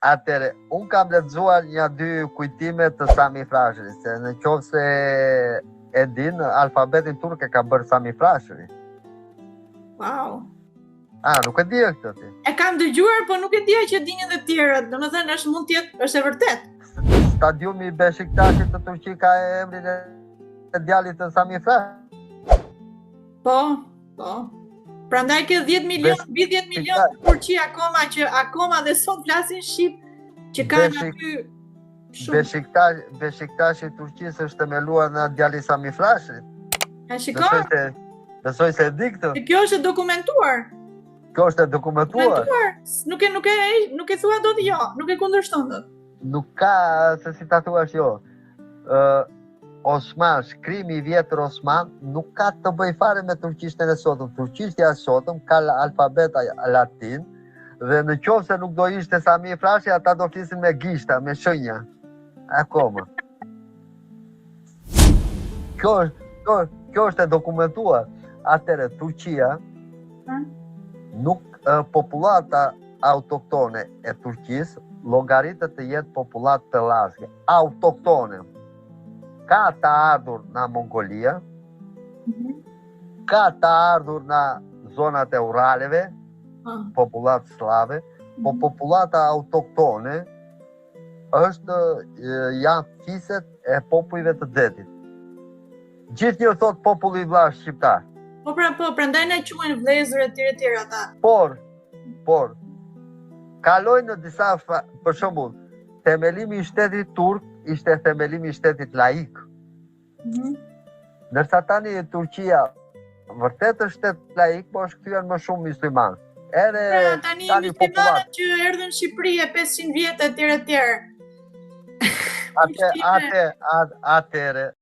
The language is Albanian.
Atëre, unë kam lexuar një dy kujtime të Sami Frashëri, se në qovë se e din, alfabetin turk e ka bërë Sami Frashëri. Wow. Nuk e di këtë ti. E kam dëgjuar, po nuk e dija që dinin dhe tjerët. Domethënë mund të jetë, është e vërtet. Stadiumi Beşiktaşit të Turqi ka emrin e djalit të Sami Frashëri. Po. Prandaj ke 10 milion, mbi 10 milion në Turqi akoma që akoma dhe sot flasin shqip, që kanë aty shumë. Beşiktaşi i Turqisë është themeluar nga djali Sami Frashërit. A shikon? Besoj se e di këtë. Kjo është dokumentuar. Kjo është e dokumentuar. Nuk e thua dot jo, nuk e kundërshton dot. Nuk ka se si ta thuash jo. Osman, shkrimi i vjetër Osman nuk ka të bëj fare me turqishtën e sotëm. Turqishtja e sotëm ka alfabet latin dhe në qovë se nuk do ishte Sami Frashëri, ata do flisin me gishta, me shënja. Akoma. Kjo është e dokumentuar. Atëre, Turqia nuk populata autoktone e Turqisë llogaritet të jetë populatë pellashke. Autoktone. Ka të ardhur nga Mongolia, ka të ardhur nga zonat e Uraleve, populatë slave, po populata autoktone janë fiset e popujve të Detit. Gjithë një thot populli i vllazë shqiptar. Po, prandaj na quajnë vlezër e tjerë ata. Por, kalojnë në disa, për shembull, themelimi i shtetit turk ishte themelimi i shtetit laik. Ndërsa tani Turqia vërtet është shtet laik, po është kthyer më shumë musliman. Tani muslimanët që erdhën në Shqipëri e 500 vjet etj. Atëre